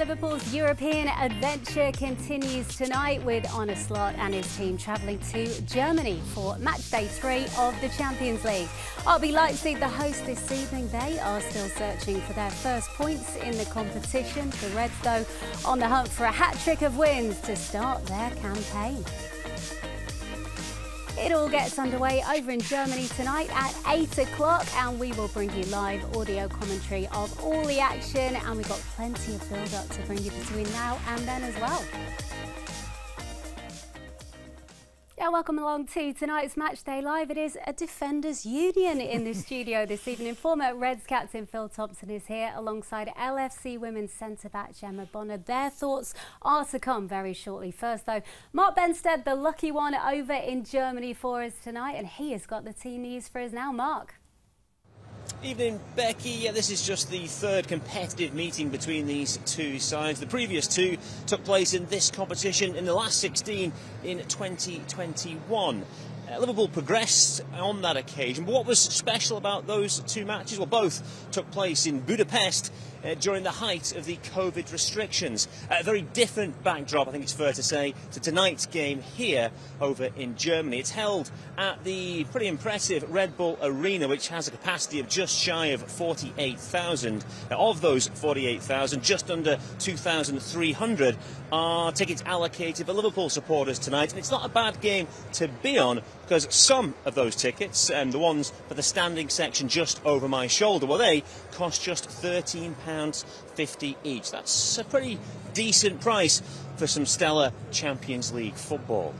Liverpool's European adventure continues tonight with Arne Slot and his team travelling to Germany for Matchday 3 of the Champions League. RB Leipzig, the host this evening, they are still searching for their first points in the competition. The Reds, though, on the hunt for a hat-trick of wins to start their campaign. It all gets underway over in Germany tonight at 8 o'clock, and we will bring you live audio commentary of all the action, and we've got plenty of build-up to bring you between now and then as well. Yeah, welcome along to tonight's Matchday Live. It is a Defenders Union in the studio this evening. Former Reds captain Phil Thompson is here alongside LFC women's centre-back Gemma Bonner. Their thoughts are to come very shortly. First, though, Mark Benstead, the lucky one, over in Germany for us tonight, and he has got the team news for us now. Mark. Evening, Becky. Yeah, this is just the third competitive meeting between these two sides. The previous two took place in this competition in the last 16 in 2021. Liverpool progressed on that occasion. But what was special about those two matches? Well, both took place in Budapest during the height of the COVID restrictions. A very different backdrop, I think it's fair to say, to tonight's game here over in Germany. It's held at the pretty impressive Red Bull Arena, which has a capacity of just shy of 48,000. Of those 48,000, just under 2,300 are tickets allocated for Liverpool supporters tonight. And it's not a bad game to be on, because some of those tickets, the ones for the standing section just over my shoulder, well, they cost just £13.50 each. That's a pretty decent price for some stellar Champions League football.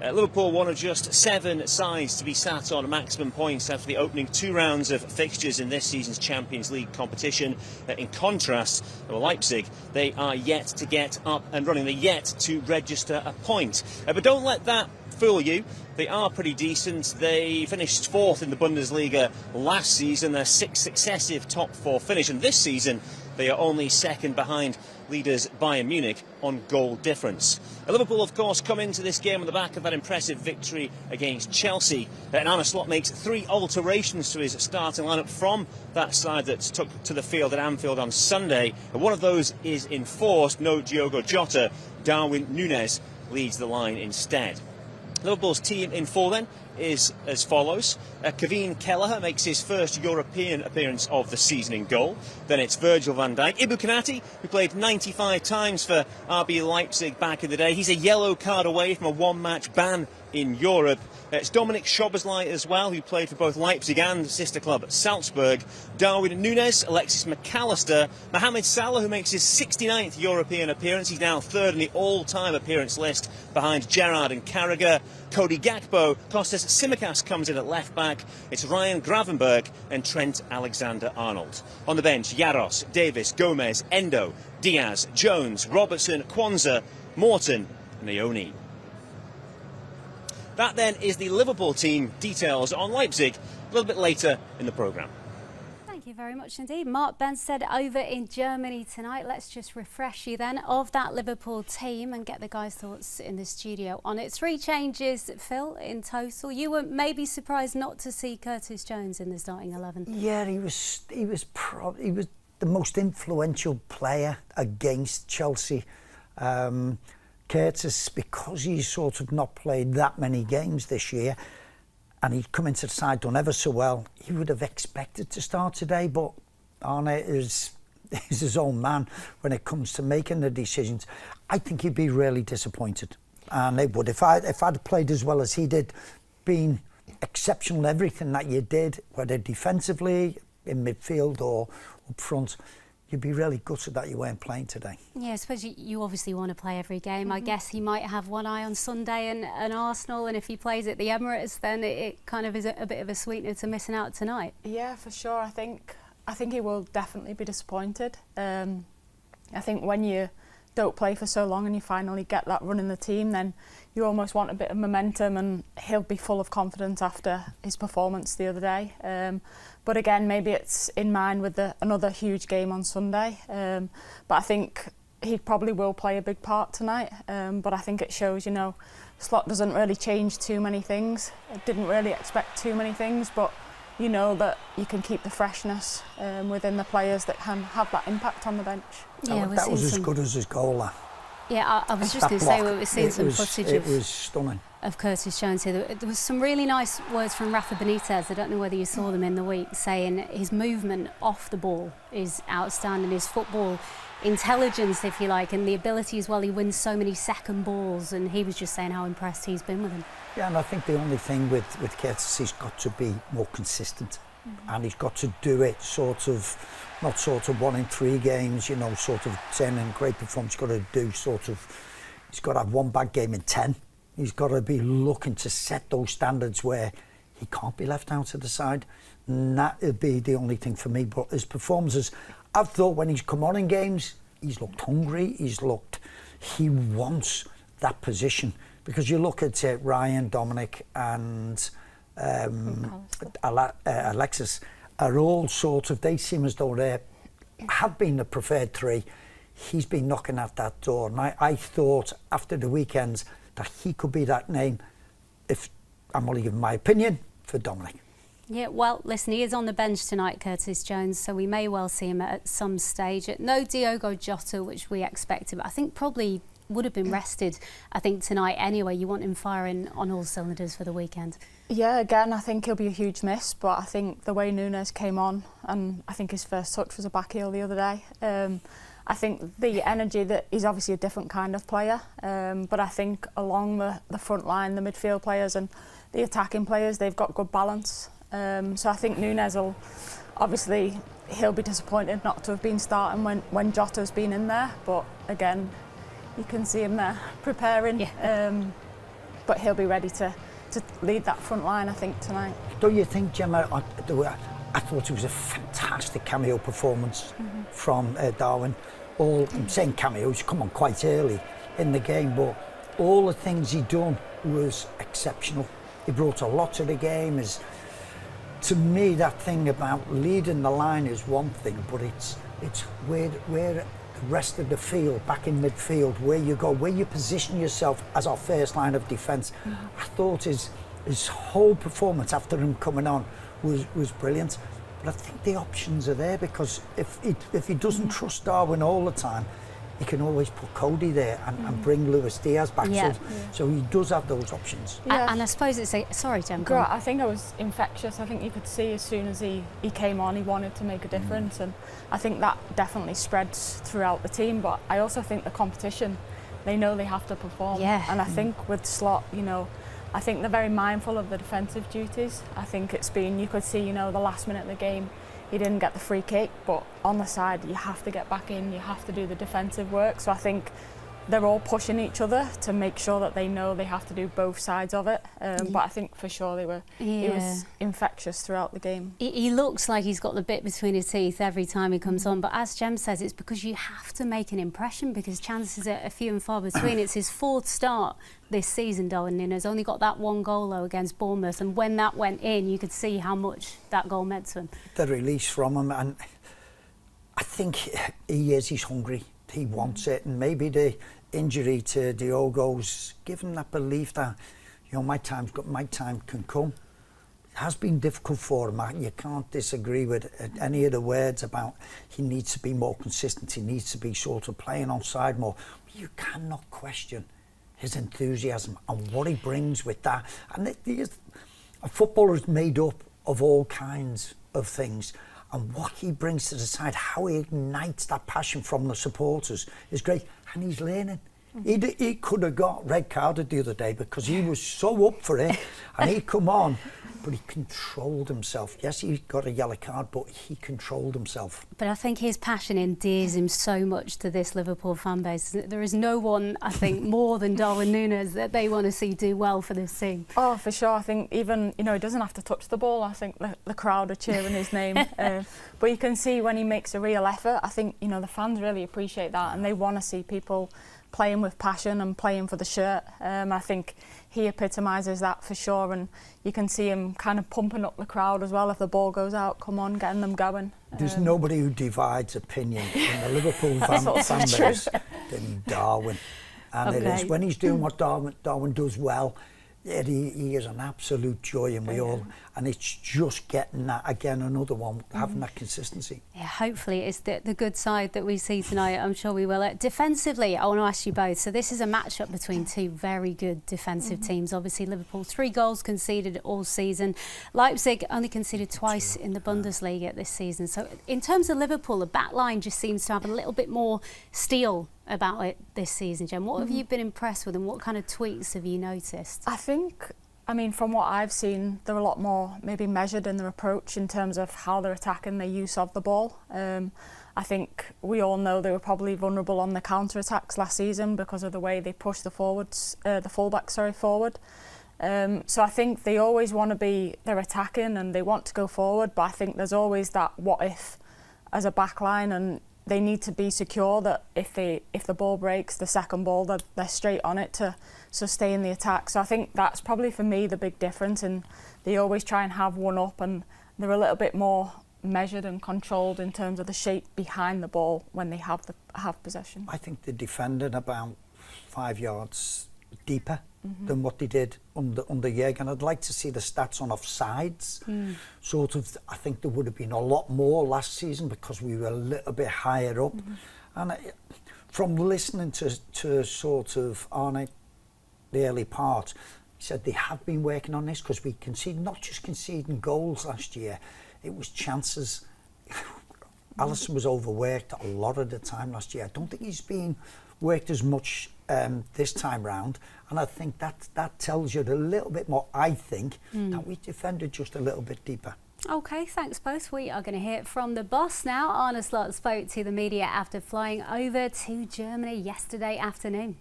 Liverpool, one of just 7 sides to be sat on maximum points after the opening 2 rounds of fixtures in this season's Champions League competition. In contrast, Leipzig, they are yet to get up and running. They're yet to register a point. But don't let that fool you. They are pretty decent. They finished 4th in the Bundesliga last season, their 6th successive top 4 finish, and this season they are only second behind leaders Bayern Munich on goal difference. Liverpool, of course, come into this game on the back of that impressive victory against Chelsea. And Arne Slot makes 3 alterations to his starting lineup from that side that took to the field at Anfield on Sunday. And one of those is enforced. No Diogo Jota. Darwin Núñez leads the line instead. Liverpool's team in 4 then is as follows. Kevin Kelleher makes his first European appearance of the season in goal. Then it's Virgil van Dijk. Ibu Konate, who played 95 times for RB Leipzig back in the day. He's a yellow card away from a 1-match ban in Europe. It's Dominic Szoboszlai as well, who played for both Leipzig and sister club Salzburg. Darwin Núñez, Alexis McAllister, Mohamed Salah, who makes his 69th European appearance. He's now 3rd in the all-time appearance list behind Gerrard and Carragher. Cody Gakpo, Kostas Tsimikas comes in at left-back. It's Ryan Gravenberch and Trent Alexander-Arnold. On the bench, Yaros, Davis, Gomez, Endo, Diaz, Jones, Robertson, Kwanzaa, Morton and Ione. That then is the Liverpool team. Details on Leipzig a little bit later in the programme. Thank you very much indeed. Mark Benstead over in Germany tonight. Let's just refresh you then of that Liverpool team and get the guys' thoughts in the studio on it. 3 changes, Phil, in total. You were maybe surprised not to see Curtis Jones in the starting 11. Yeah, he was the most influential player against Chelsea. Curtis, because he's sort of not played that many games this year, and he'd come into the side, done ever so well, he would have expected to start today, but Arne is his own man when it comes to making the decisions. I think he'd be really disappointed, and it would. If I'd played as well as he did, been exceptional in everything that you did, whether defensively, in midfield or up front, you'd be really gutted that you weren't playing today. Yeah, I suppose you obviously want to play every game. I guess he might have one eye on Sunday and Arsenal, and if he plays at the Emirates, then it kind of is a bit of a sweetener to missing out tonight. Yeah, for sure. I think he will definitely be disappointed. I think when you don't play for so long and you finally get that run in the team, then you almost want a bit of momentum, and he'll be full of confidence after his performance the other day. But again, maybe it's in mind with another huge game on Sunday. But I think he probably will play a big part tonight. But I think it shows, Slot doesn't really change too many things. I didn't really expect too many things, but you know that you can keep the freshness within the players that can have that impact on the bench. Yeah, that was as good as his goal. That. Yeah, I was just going to say, we were seeing some footage It was stunning. Of Curtis Jones here. There was some really nice words from Rafa Benitez. I don't know whether you saw them in the week, saying his movement off the ball is outstanding. His football intelligence, if you like, and the ability as well. He wins so many second balls, and he was just saying how impressed he's been with him. Yeah, and I think the only thing with Curtis, he's got to be more consistent, and he's got to do it not 1 in 3 games, you know, sort of 10 and great performance. He's got to do he's got to have 1 bad game in 10. He's got to be looking to set those standards where he can't be left out of the side. And that would be the only thing for me. But his performances, I've thought when he's come on in games, he's looked hungry, he wants that position. Because you look at Ryan, Dominic and Alexis are all they seem as though they have been the preferred 3. He's been knocking at that door. And I thought after the weekends that he could be that name, if I'm only giving my opinion, for Dominic. Yeah, well, listen, he is on the bench tonight, Curtis Jones, so we may well see him at some stage. No Diogo Jota, which we expected, but I think probably would have been rested, I think, tonight anyway. You want him firing on all cylinders for the weekend. Yeah, again, I think he'll be a huge miss, but I think the way Nunes came on, and I think his first touch was a back heel the other day, I think the energy, that he's obviously a different kind of player, but I think along the front line, the midfield players and the attacking players, they've got good balance. So I think Nunes he'll be disappointed not to have been starting when Jota's been in there, but again, you can see him there preparing, but he'll be ready to lead that front line, I think, tonight. Don't you think, Gemma, I thought it was a fantastic cameo performance from Darwin. I'm saying cameos, come on, quite early in the game, but all the things he done was exceptional. He brought a lot to the game. To me, that thing about leading the line is one thing, but it's where the rest of the field, back in midfield, where you go, where you position yourself as our first line of defence. I thought his whole performance after him coming on was brilliant. But I think the options are there, because if he doesn't trust Darwin all the time, he can always put Cody there and bring Luis Diaz back. So he does have those options. Yeah. And I suppose it's sorry, Jem. I think it was infectious. I think you could see as soon as he came on, he wanted to make a difference, and I think that definitely spreads throughout the team. But I also think the competition, they know they have to perform. And I think with Slot, you know, I think they're very mindful of the defensive duties. I think you could see, you know, the last minute of the game, he didn't get the free kick, but on the side, you have to get back in, you have to do the defensive work. So I think they're all pushing each other to make sure that they know they have to do both sides of it. But I think for sure he was infectious throughout the game. He looks like he's got the bit between his teeth every time he comes on. But as Jem says, it's because you have to make an impression, because chances are few and far between. It's his 4th start this season, Darwin Nunes. Only got that 1 goal though against Bournemouth, and when that went in, you could see how much that goal meant to him. The release from him, and I think he's hungry. He wants it, and maybe the injury to Diogo's given him that belief that, you know, my time can come. It has been difficult for him. You can't disagree with any of the words about he needs to be more consistent. He needs to be sort of playing on side more. You cannot question his enthusiasm and what he brings with that. And a footballer is made up of all kinds of things. And what he brings to the side, how he ignites that passion from the supporters is great. And he's learning. He could have got red carded the other day because he was so up for it. And he come on, but he controlled himself. Yes, he got a yellow card, but he controlled himself. But I think his passion endears him so much to this Liverpool fan base. There is no one, I think, more than Darwin Nunes that they want to see do well for this team. Oh, for sure. I think even, you know, he doesn't have to touch the ball. I think the crowd are cheering his name. But you can see when he makes a real effort, I think, you know, the fans really appreciate that, and they want to see people playing with passion and playing for the shirt. I think he epitomises that for sure, and you can see him kind of pumping up the crowd as well. If the ball goes out, come on, getting them going. There's nobody who divides opinion in the Liverpool fan base than Darwin. And it is when he's doing what Darwin does well, Yeah, he is an absolute joy, and and it's just getting that again, another one, having that consistency. Yeah, hopefully it's the good side that we see tonight. I'm sure we will. Defensively, I want to ask you both. So this is a matchup between two very good defensive teams. Obviously, Liverpool 3 goals conceded all season. Leipzig only conceded twice in the Bundesliga this season. So in terms of Liverpool, the back line just seems to have a little bit more steel about it this season. Jen, what have you been impressed with, and what kind of tweaks have you noticed? I think, I mean, from what I've seen, they're a lot more maybe measured in their approach in terms of how they're attacking, their use of the ball. I think we all know they were probably vulnerable on the counter-attacks last season because of the way they pushed the fullbacks forward. So I think they always want to be, they're attacking and they want to go forward, but I think there's always that what if as a back line, and they need to be secure that if the ball breaks, the second ball, they're straight on it to sustain the attack. So I think that's probably for me the big difference, and they always try and have one up, and they're a little bit more measured and controlled in terms of the shape behind the ball when they have possession. I think they're defending about 5 yards deeper than what they did under Jürgen. I'd like to see the stats on offsides. Sort of, I think there would have been a lot more last season because we were a little bit higher up. And from listening to sort of Arne, the early part, he said they have been working on this because we conceded, not just conceding goals last year, it was chances. Alisson was overworked a lot of the time last year. I don't think he's been worked as much this time round, and I think that tells you a little bit more, I think, that we defended just a little bit deeper. Okay, thanks both. We are going to hear from the boss now. Arne Slot spoke to the media after flying over to Germany yesterday afternoon.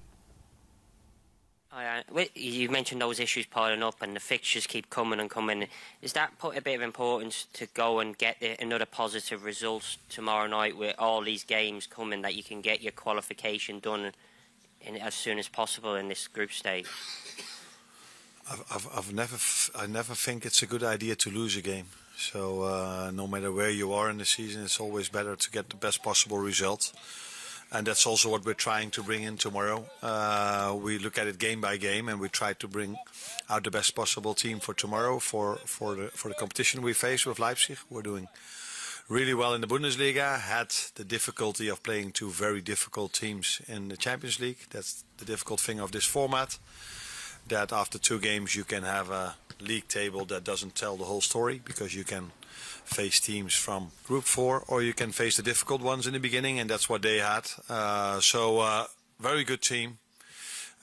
You mentioned those issues piling up and the fixtures keep coming and coming. Is that put a bit of importance to go and get another positive result tomorrow night with all these games coming, that you can get your qualification done as soon as possible in this group stage? I never think it's a good idea to lose a game. So no matter where you are in the season, it's always better to get the best possible result. And that's also what we're trying to bring in tomorrow. We look at it game by game, and we try to bring out the best possible team for tomorrow for the competition we face with Leipzig. We're doing really well in the Bundesliga, had the difficulty of playing two very difficult teams in the Champions League. That's the difficult thing of this format, that after 2 games you can have a league table that doesn't tell the whole story, because you can face teams from Group 4 or you can face the difficult ones in the beginning, and that's what they had. Very good team,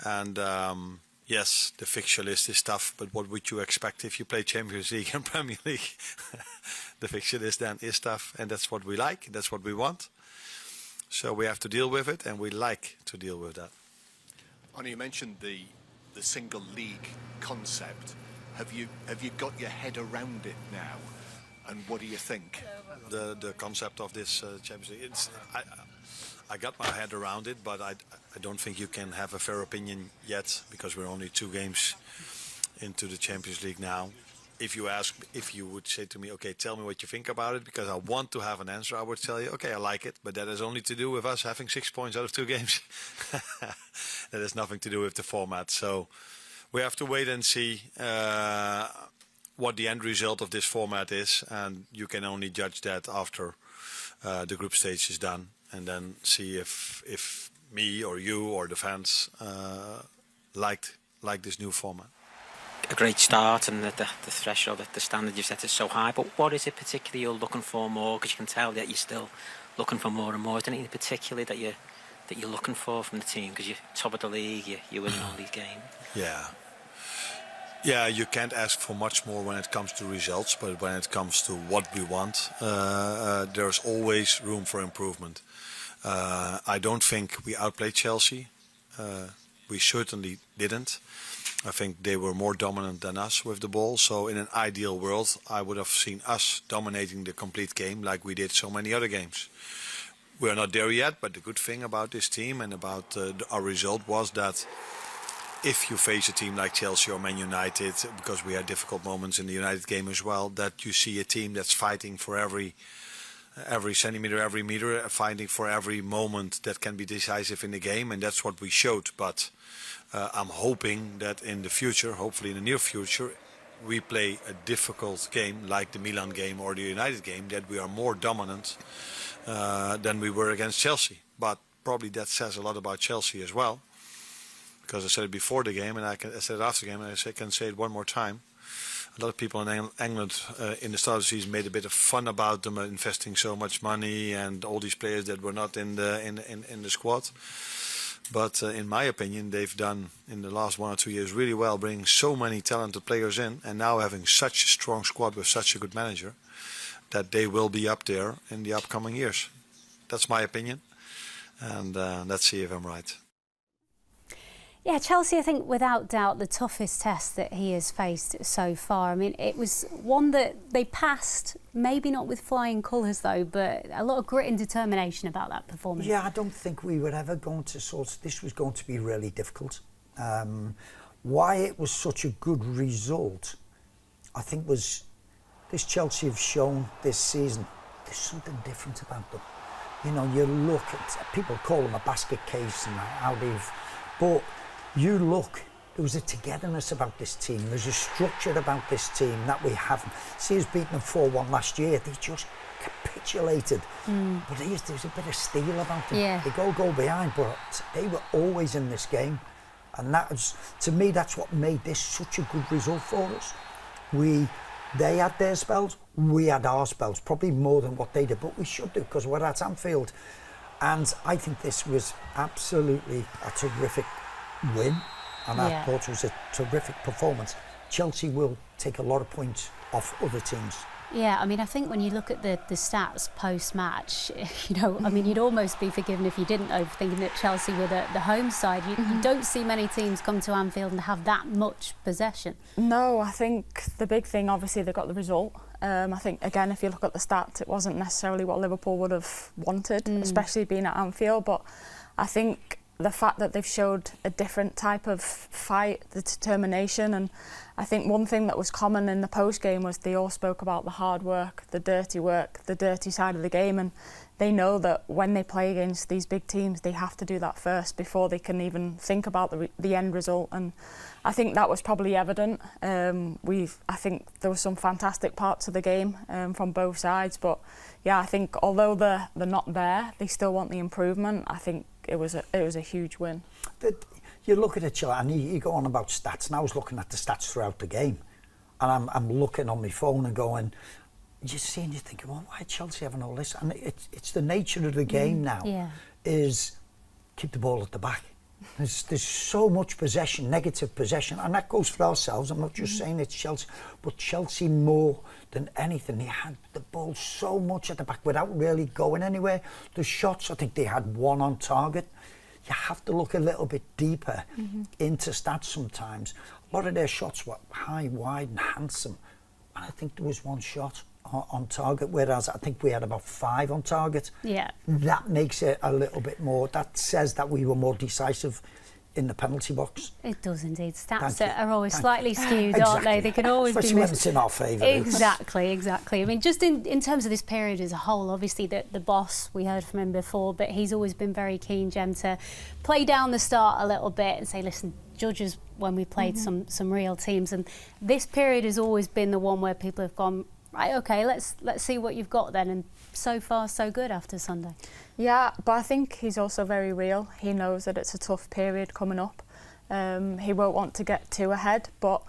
and yes, the fixture list is tough, but what would you expect if you play Champions League and Premier League? The fixture list then is tough, and that's what we like, that's what we want. So we have to deal with it, and we like to deal with that. Arne, you mentioned the single league concept. Have you got your head around it now? And what do you think? The concept of this Champions League, I got my head around it, but I don't think you can have a fair opinion yet, because we're only 2 games into the Champions League now. If you would say to me, okay, tell me what you think about it, because I want to have an answer, I would tell you, okay, I like it, but that has only to do with us having 6 points out of 2 games. That has nothing to do with the format. So we have to wait and see what the end result of this format is, and you can only judge that after the group stage is done, and then see if me or you or the fans like this new format. A great start, and the threshold, the standard you've set is so high, but what is it particularly you're looking for more? Because you can tell that you're still looking for more and more. Is there anything particularly that you're looking for from the team? Because you're top of the league, you're winning all these games. Yeah, you can't ask for much more when it comes to results, but when it comes to what we want, there's always room for improvement. I don't think we outplayed Chelsea. We certainly didn't. I think they were more dominant than us with the ball. So in an ideal world, I would have seen us dominating the complete game like we did so many other games. We're not there yet, but the good thing about this team and about our result was that if you face a team like Chelsea or Man United, because we had difficult moments in the United game as well, that you see a team that's fighting for every every centimetre, every metre, fighting for every moment that can be decisive in the game, and that's what we showed. But I'm hoping that in the future, hopefully in the near future, we play a difficult game like the Milan game or the United game, that we are more dominant than we were against Chelsea. But probably that says a lot about Chelsea as well, because I said it before the game and I said it after the game, and I can say it one more time. A lot of people in England in the start of the season made a bit of fun about them investing so much money and all these players that were not in the squad. But in my opinion, they've done in the last 1 or 2 years really well, bringing so many talented players in, and now having such a strong squad with such a good manager, that they will be up there in the upcoming years. That's my opinion, and let's see if I'm right. Yeah, Chelsea, I think, without doubt, the toughest test that he has faced so far. I mean, it was one that they passed, maybe not with flying colours, though, but a lot of grit and determination about that performance. Yeah, I don't think we were ever going to this was going to be really difficult. Why it was such a good result, I think, was this Chelsea have shown this season there's something different about them. You know, you look at, people call them a basket case and how they've, but you look, there was a togetherness about this team, there's a structure about this team that we haven't. See us beating them 4-1 last year, they just capitulated. But there's a bit of steel about them. Yeah. They go behind, but they were always in this game. And that was, to me, that's what made this such a good result for us. They had their spells, we had our spells, probably more than what they did, but we should do, because we're at Anfield. And I think this was absolutely a terrific win, and I thought it was a terrific performance. Chelsea will take a lot of points off other teams. Yeah, I mean, I think when you look at the stats post-match, you know, I mean, you'd almost be forgiven if you didn't overthinking that Chelsea were the home side. You don't see many teams come to Anfield and have that much possession. No, I think the big thing, obviously, they got the result. I think, again, if you look at the stats, it wasn't necessarily what Liverpool would have wanted, especially being at Anfield. But I think the fact that they've showed a different type of fight, the determination, and I think one thing that was common in the post-game was they all spoke about the hard work, the dirty side of the game, and they know that when they play against these big teams, they have to do that first before they can even think about the end result. And I think that was probably evident. I think there were some fantastic parts of the game from both sides, but yeah, I think although they're not there, they still want the improvement. I think it was a huge win. You look at it, and you go on about stats, and I was looking at the stats throughout the game, and I'm looking on my phone and going, you're seeing, you're thinking, well, why Chelsea having all this? And it's the nature of the game now, is keep the ball at the back. There's so much possession, negative possession, and that goes for ourselves. I'm not just saying it's Chelsea, but Chelsea more than anything, they had the ball so much at the back without really going anywhere. The shots, I think they had one on target. You have to look a little bit deeper into stats sometimes. A lot of their shots were high, wide and handsome, and I think there was one shot on target, whereas I think we had about 5 on target. Yeah. That makes it a little bit more, that says that we were more decisive in the penalty box. It does indeed. Stats are always slightly skewed, aren't they? They can always especially be when it's in our favour. Exactly. I mean, just in terms of this period as a whole, obviously the boss, we heard from him before, but he's always been very keen, Jem, to play down the start a little bit and say, listen, judge us when we played some real teams. And this period has always been the one where people have gone, right, okay, let's see what you've got then. And so far, so good after Sunday. Yeah, but I think he's also very real. He knows that it's a tough period coming up. He won't want to get too ahead, but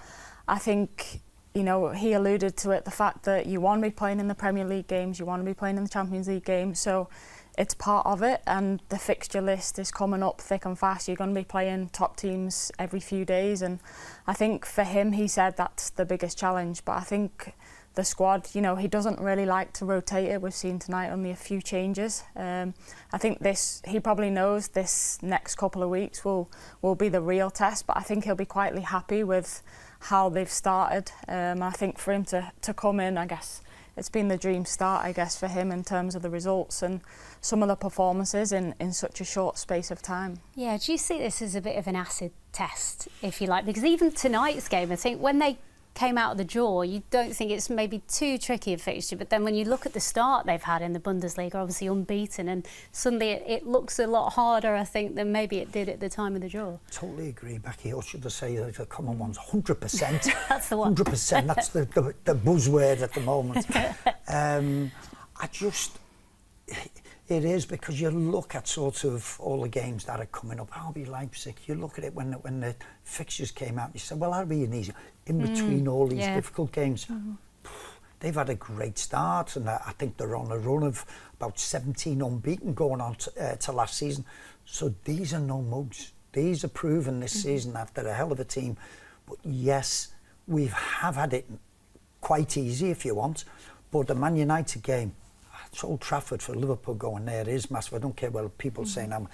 I think, you know, he alluded to it, the fact that you want to be playing in the Premier League games, you want to be playing in the Champions League games, so it's part of it, and the fixture list is coming up thick and fast. You're going to be playing top teams every few days, and I think for him, he said that's the biggest challenge, but I think the squad, you know, he doesn't really like to rotate it. We've seen tonight only a few changes. I think he probably knows this next couple of weeks will be the real test, but I think he'll be quietly happy with how they've started. I think for him to come in, I guess it's been the dream start, I guess, for him in terms of the results and some of the performances in such a short space of time. Yeah, do you see this as a bit of an acid test, if you like? Because even tonight's game, I think when they came out of the draw, you don't think it's maybe too tricky a fixture, but then when you look at the start they've had in the Bundesliga, obviously unbeaten, and suddenly it looks a lot harder, I think, than maybe it did at the time of the draw. Totally agree, Becky. Or should I say the common ones? 100%. That's the one. 100%. That's the buzzword at the moment. It is, because you look at sort of all the games that are coming up. RB Leipzig, you look at it when the fixtures came out, you said, well, that'll be an easy. In between all these difficult games, they've had a great start, and I think they're on a run of about 17 unbeaten going on to last season. So these are no mugs. These are proven this season that they're a hell of a team. But yes, we have had it quite easy, if you want. But the Man United game, it's Old Trafford for Liverpool going there is massive. I don't care what people say now.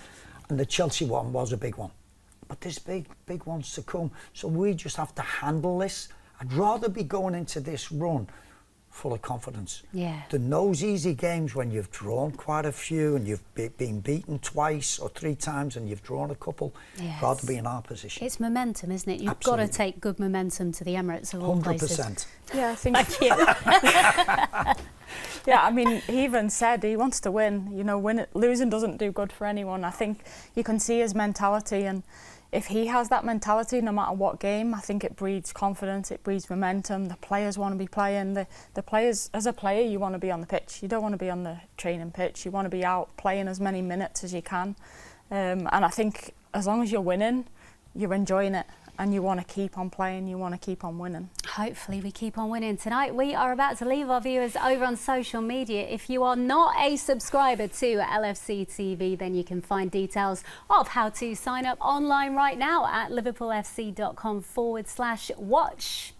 And the Chelsea one was a big one. But there's big ones to come. So we just have to handle this. I'd rather be going into this run full of confidence than those easy games when you've drawn quite a few and you've been beaten twice or 3 times and you've drawn a couple. I'd rather be in our position. It's momentum, isn't it? You've got to take good momentum to the Emirates of all places. 100%. Yeah, I think. Thank you. Yeah, I mean, he even said he wants to win. You know, losing doesn't do good for anyone. I think you can see his mentality, and if he has that mentality, no matter what game, I think it breeds confidence, it breeds momentum. The players want to be playing. The players, as a player, you want to be on the pitch. You don't want to be on the training pitch. You want to be out playing as many minutes as you can. And I think as long as you're winning, you're enjoying it. And you want to keep on playing, you want to keep on winning. Hopefully we keep on winning tonight. We are about to leave our viewers over on social media. If you are not a subscriber to LFC TV, then you can find details of how to sign up online right now at liverpoolfc.com/watch.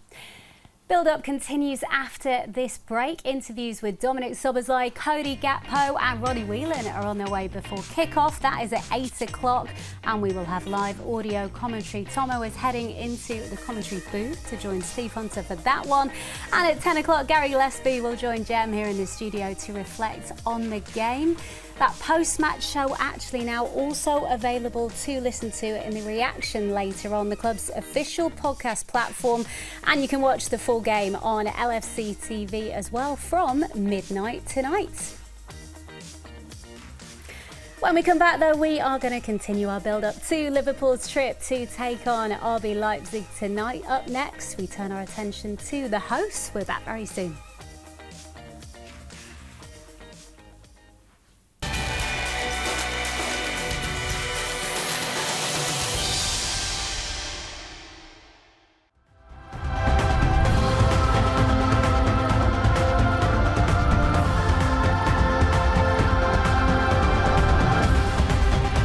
Build up continues after this break. Interviews with Dominic Szoboszlai, Cody Gakpo and Ronnie Whelan are on their way before kick-off. That is at 8 o'clock, and we will have live audio commentary. Tomo is heading into the commentary booth to join Steve Hunter for that one. And at 10 o'clock, Gary Gillespie will join Jem here in the studio to reflect on the game. That post-match show actually now also available to listen to in the reaction later on the club's official podcast platform, and you can watch the full game on LFC TV as well from midnight tonight. When we come back though, we are going to continue our build-up to Liverpool's trip to take on RB Leipzig tonight. Up next, we turn our attention to the hosts. We're back very soon.